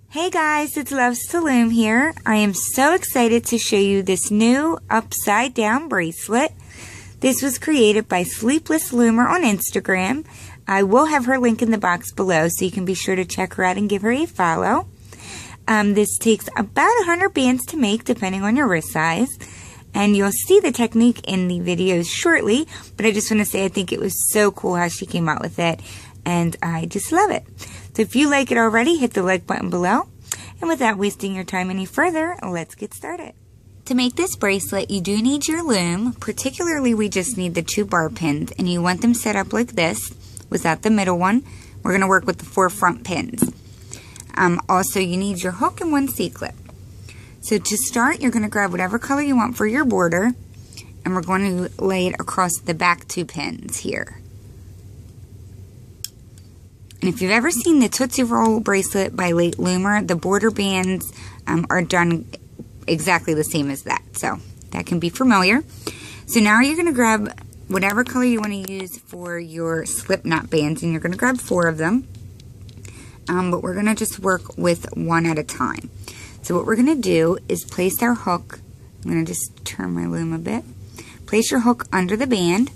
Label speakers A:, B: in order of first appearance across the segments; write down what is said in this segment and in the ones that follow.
A: Hey guys, it's Loves to Loom here. I am so excited to show you this new upside down bracelet. This was created by Sleepless Loomer on Instagram. I will have her link in the box below so you can be sure to check her out and give her a follow. This takes about 100 bands to make depending on your wrist size. And you'll see the technique in the videos shortly, but I just want to say I think it was so cool how she came out with it. And I just love it. So if you like it already, hit the like button below. And without wasting your time any further, let's get started. To make this bracelet, you do need your loom. Particularly, we just need the 2 bar pins. And you want them set up like this, without the middle one. We're going to work with the 4 front pins. Also, you need your hook and 1 C-clip. So to start, you're going to grab whatever color you want for your border. And we're going to lay it across the back 2 pins here. And if you've ever seen the Tootsie Roll bracelet by Late Loomer, the border bands are done exactly the same as that. So that can be familiar. So now you're going to grab whatever color you want to use for your Slipknot bands. And you're going to grab 4 of them. But we're going to just work with 1 at a time. So what we're going to do is place our hook. I'm going to just turn my loom a bit. Place your hook under the band.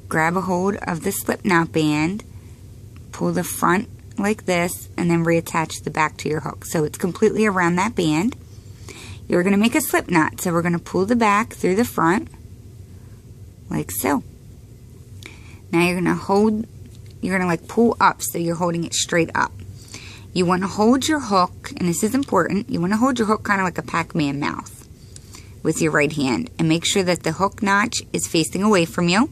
A: Grab a hold of the Slipknot band. Pull the front like this and then reattach the back to your hook. So it's completely around that band. You're going to make a slip knot. So we're going to pull the back through the front like so. Now you're going to hold, you're going to like pull up so you're holding it straight up. You want to hold your hook, and this is important, you want to hold your hook kind of like a Pac-Man mouth with your right hand. And make sure that the hook notch is facing away from you.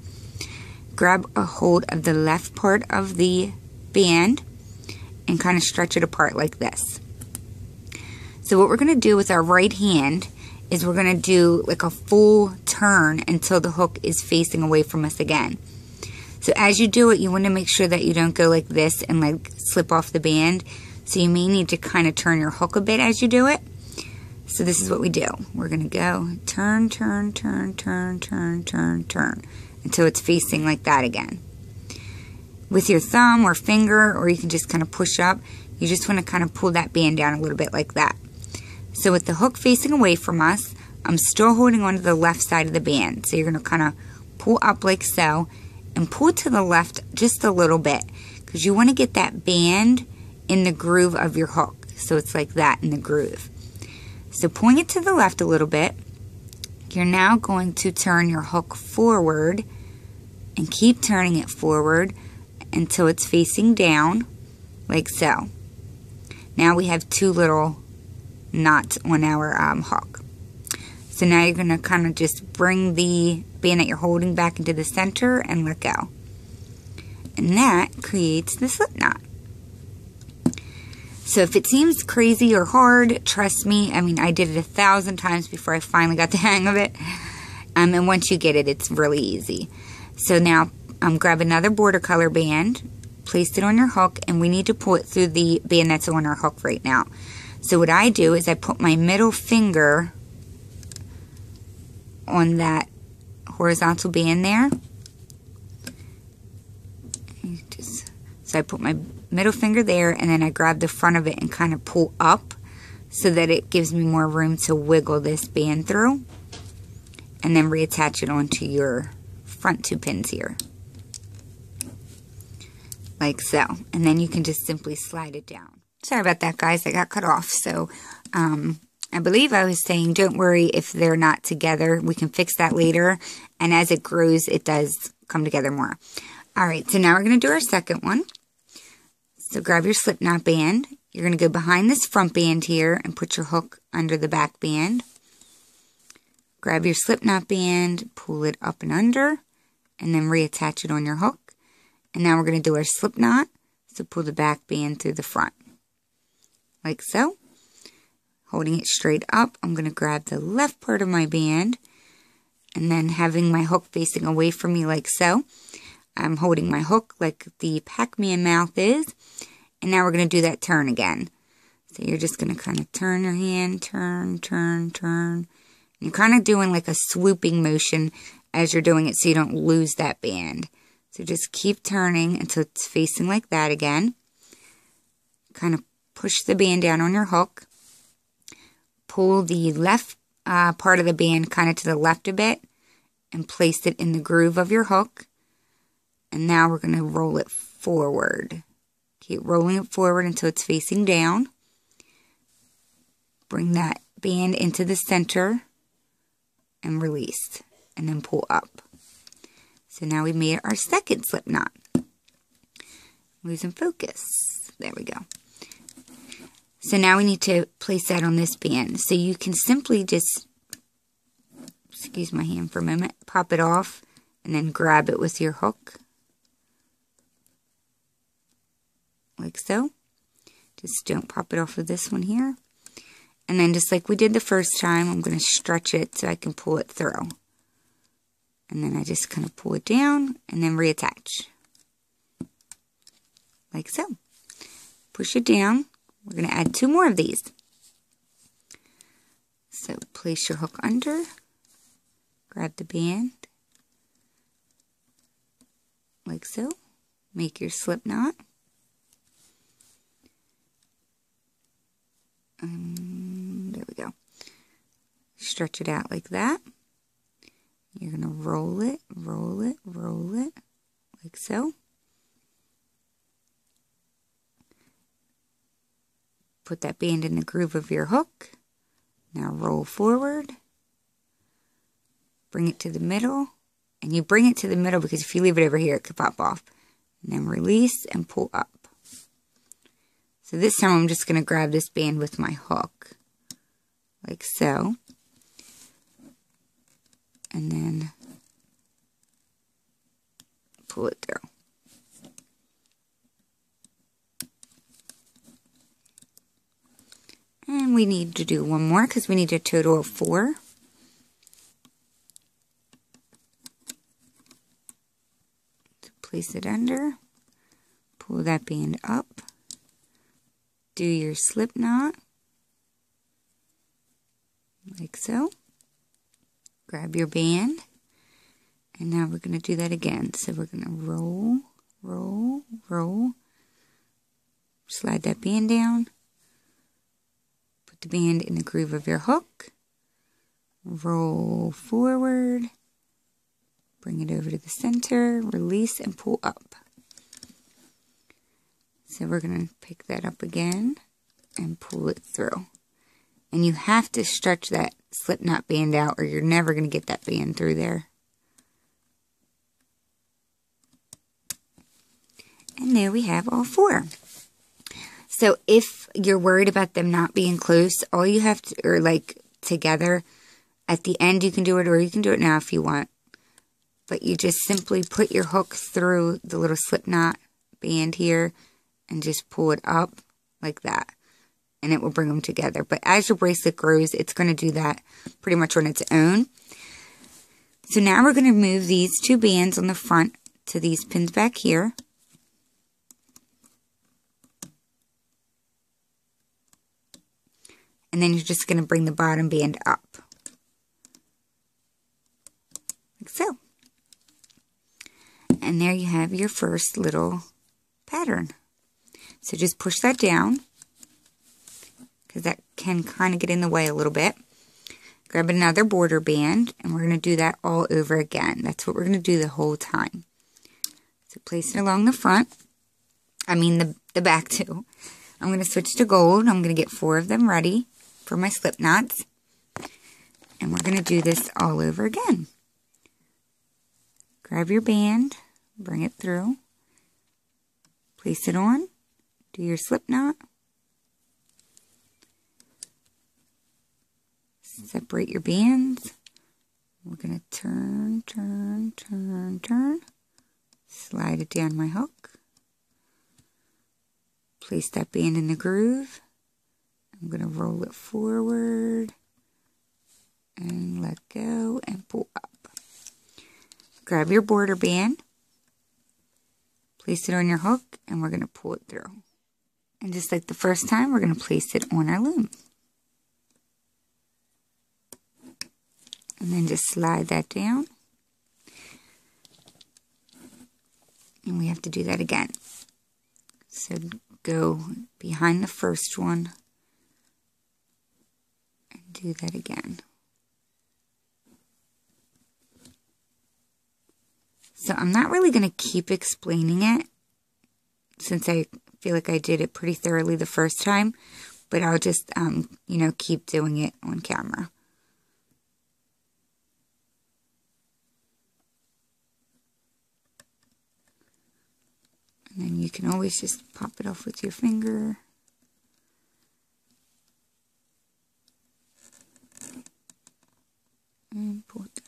A: Grab a hold of the left part of the band and kind of stretch it apart like this. So what we're going to do with our right hand is we're going to do like a full turn until the hook is facing away from us again. So as you do it, you want to make sure that you don't go like this and like slip off the band. So you may need to kind of turn your hook a bit as you do it. So this is what we do. We're going to go turn, turn, turn, turn, turn, turn, turn until it's facing like that again. With your thumb or finger, or you can just kind of push up, you just want to kind of pull that band down a little bit like that. So with the hook facing away from us, I'm still holding on to the left side of the band. So you're going to kind of pull up like so, and pull to the left just a little bit, because you want to get that band in the groove of your hook. So it's like that in the groove. So pulling it to the left a little bit, you're now going to turn your hook forward and keep turning it forward until it's facing down, like so. Now we have 2 little knots on our hook. So now you're going to kind of just bring the band that you're holding back into the center and let go. And that creates the slip knot. So if it seems crazy or hard, trust me, I mean, I did it 1,000 times before I finally got the hang of it. And once you get it, it's really easy. So now grab another border color band, place it on your hook, and we need to pull it through the band that's on our hook right now. So what I do is I put my middle finger on that horizontal band there. So I put my middle finger there, and then I grab the front of it and kind of pull up so that it gives me more room to wiggle this band through, and then reattach it onto your front 2 pins here. Like so. And then you can just simply slide it down. Sorry about that, guys. I got cut off. So, I believe I was saying don't worry if they're not together. We can fix that later. And as it grows, it does come together more. Alright, so now we're going to do our second one. So grab your slip knot band. You're going to go behind this front band here and put your hook under the back band. Grab your slip knot band, pull it up and under, and then reattach it on your hook. And now we're going to do our slip knot. So pull the back band through the front. Like so. Holding it straight up, I'm going to grab the left part of my band. And then having my hook facing away from me like so. I'm holding my hook like the Pac-Man mouth is. And now we're going to do that turn again. So you're just going to kind of turn your hand, turn, turn, turn. You're kind of doing like a swooping motion as you're doing it so you don't lose that band. So just keep turning until it's facing like that again. Kind of push the band down on your hook. Pull the left part of the band kind of to the left a bit and place it in the groove of your hook. And now we're going to roll it forward. Keep rolling it forward until it's facing down. Bring that band into the center and release. And then pull up. So now we made our second slip knot. Losing focus. There we go. So now we need to place that on this band. So you can simply just, excuse my hand for a moment, pop it off and then grab it with your hook. Like so. Just don't pop it off of this one here. And then just like we did the first time, I'm going to stretch it so I can pull it through. And then I just kind of pull it down and then reattach. Like so. Push it down. We're going to add 2 more of these. So place your hook under. Grab the band. Like so. Make your slip knot. There we go. Stretch it out like that. You're going to roll it, roll it, roll it, like so. Put that band in the groove of your hook. Now roll forward. Bring it to the middle. And you bring it to the middle because if you leave it over here, it could pop off. And then release and pull up. So this time I'm just going to grab this band with my hook. Like so. And then pull it through. And we need to do one more because we need a total of 4. So place it under, pull that band up, do your slip knot, like so. Grab your band, and now we're going to do that again. So we're going to roll, roll, roll, slide that band down, put the band in the groove of your hook, roll forward, bring it over to the center, release, and pull up. So we're going to pick that up again and pull it through. And you have to stretch that slip knot band out or you're never going to get that band through there. And there we have all 4. So if you're worried about them not being close, all you have to, or like together, at the end you can do it or you can do it now if you want. But you just simply put your hook through the little slip knot band here and just pull it up like that. And it will bring them together. But as your bracelet grows, it's going to do that pretty much on its own. So now we're going to move these 2 bands on the front to these pins back here. And then you're just going to bring the bottom band up. Like so. And there you have your first little pattern. So just push that down, because that can kind of get in the way a little bit. Grab another border band, and we're going to do that all over again. That's what we're going to do the whole time. So place it along the front. I mean the back too. I'm going to switch to gold. I'm going to get 4 of them ready for my slip knots. And we're going to do this all over again. Grab your band, bring it through, place it on, do your slip knot. Separate your bands. We're going to turn, turn, turn, turn. Slide it down my hook. Place that band in the groove. I'm going to roll it forward and let go and pull up. Grab your border band. Place it on your hook and we're going to pull it through. And just like the first time, we're going to place it on our loom. And then just slide that down. And we have to do that again. So go behind the first one and do that again. So I'm not really going to keep explaining it since I feel like I did it pretty thoroughly the first time, but I'll just, you know, keep doing it on camera. And then you can always just pop it off with your finger. And pull it through.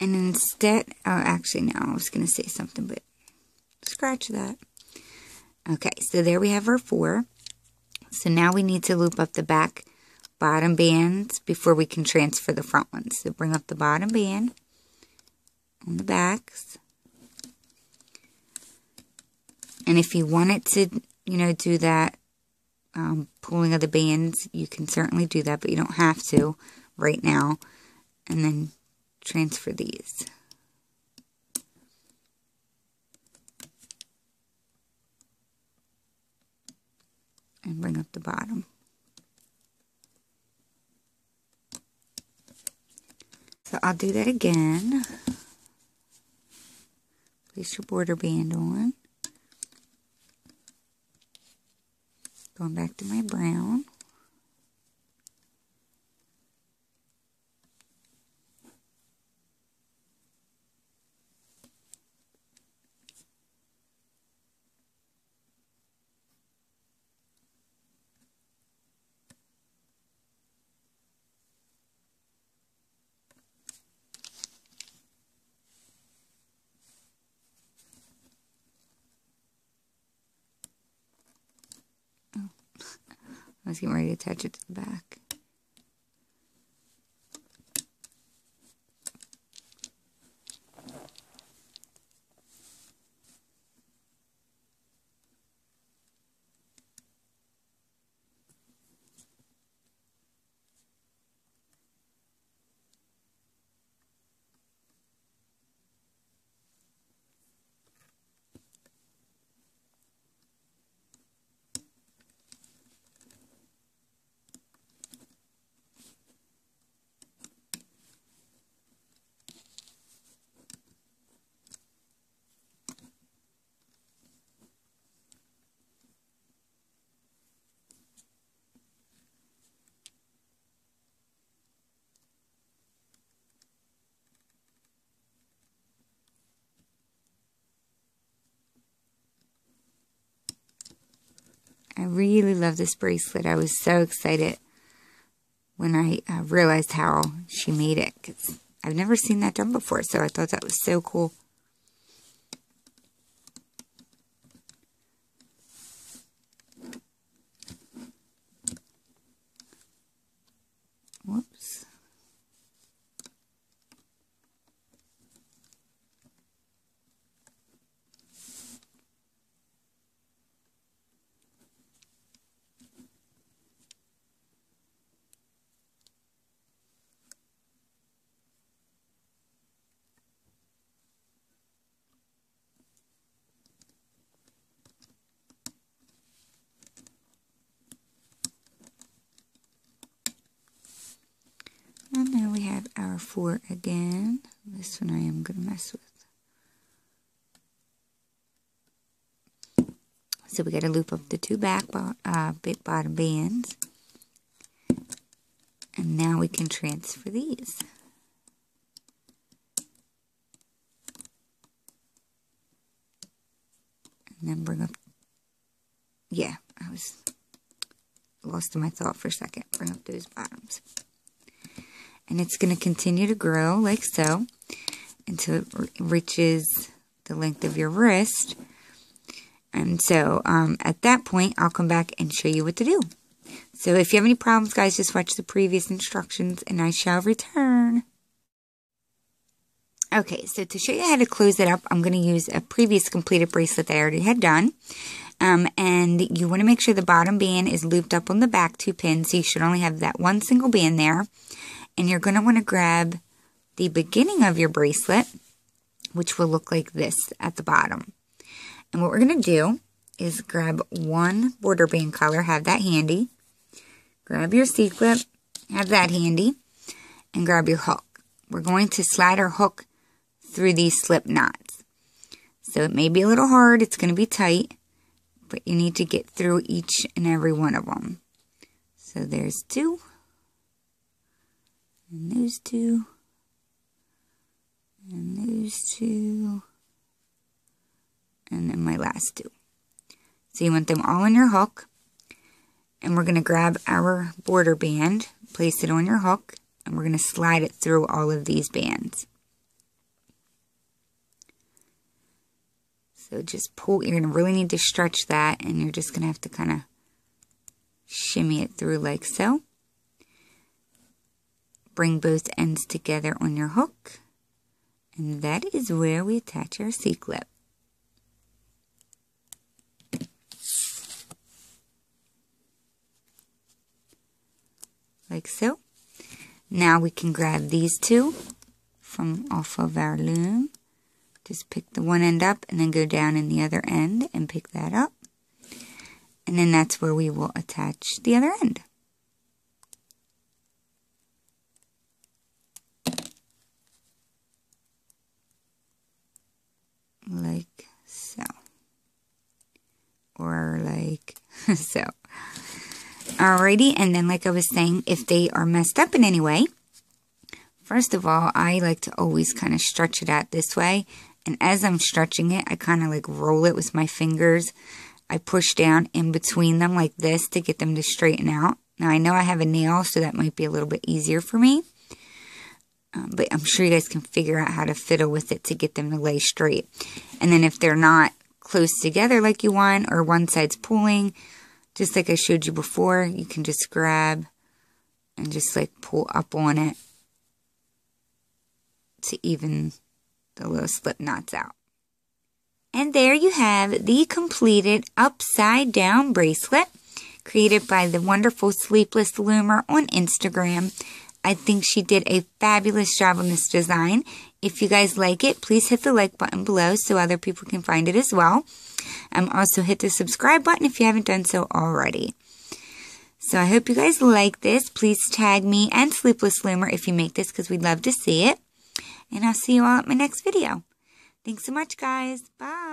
A: And instead, oh, actually, no, I was going to say something, but scratch that. Okay, so there we have our 4. So now we need to loop up the back bottom bands before we can transfer the front ones. So bring up the bottom band on the backs. And if you wanted to, you know, do that pulling of the bands, you can certainly do that, but you don't have to right now. And then transfer these. And bring up the bottom. So I'll do that again. Place your border band on. Going back to my brown. I was getting ready to attach it to the back. I really love this bracelet. I was so excited when I realized how she made it, because I've never seen that done before, so I thought that was so cool. Whoops. before again. This one I am going to mess with. So we got to loop up the two back bottom bands. And now we can transfer these. And then bring up, yeah, I was lost in my thought for a second. Bring up those bottoms. And it's going to continue to grow like so until it reaches the length of your wrist. And so at that point, I'll come back and show you what to do. So if you have any problems, guys, just watch the previous instructions and I shall return. Okay, so to show you how to close it up, I'm going to use a previous completed bracelet that I already had done. And you want to make sure the bottom band is looped up on the back 2 pins, so you should only have that one single band there. And you're going to want to grab the beginning of your bracelet, which will look like this at the bottom. And what we're going to do is grab one border band color, have that handy. Grab your C-clip, have that handy, and grab your hook. We're going to slide our hook through these slip knots. So it may be a little hard, it's going to be tight, but you need to get through each and every one of them. So there's 2, and those 2, and those 2, and then my last 2. So you want them all on your hook, and we're going to grab our border band, place it on your hook, and we're going to slide it through all of these bands. So just pull, you're going to really need to stretch that, and you're just going to have to kind of shimmy it through like so. Bring both ends together on your hook, and that is where we attach our C-clip. Like so. Now we can grab these 2 from off of our loom. Just pick the one end up and then go down in the other end and pick that up. And then that's where we will attach the other end. Like so. Or like so. Alrighty, and then like I was saying, if they are messed up in any way, first of all, I like to always kind of stretch it out this way. And as I'm stretching it, I kind of like roll it with my fingers. I push down in between them like this to get them to straighten out. Now I know I have a nail, so that might be a little bit easier for me. But I'm sure you guys can figure out how to fiddle with it to get them to lay straight. And then if they're not close together like you want, or one side's pulling, just like I showed you before, you can just grab and just like pull up on it to even the little slip knots out. And there you have the completed upside down bracelet created by the wonderful Sleepless Loomer on Instagram. I think she did a fabulous job on this design. If you guys like it, please hit the like button below so other people can find it as well. Also hit the subscribe button if you haven't done so already. So I hope you guys like this. Please tag me and Sleepless Loomer if you make this, because we'd love to see it. And I'll see you all at my next video. Thanks so much, guys. Bye.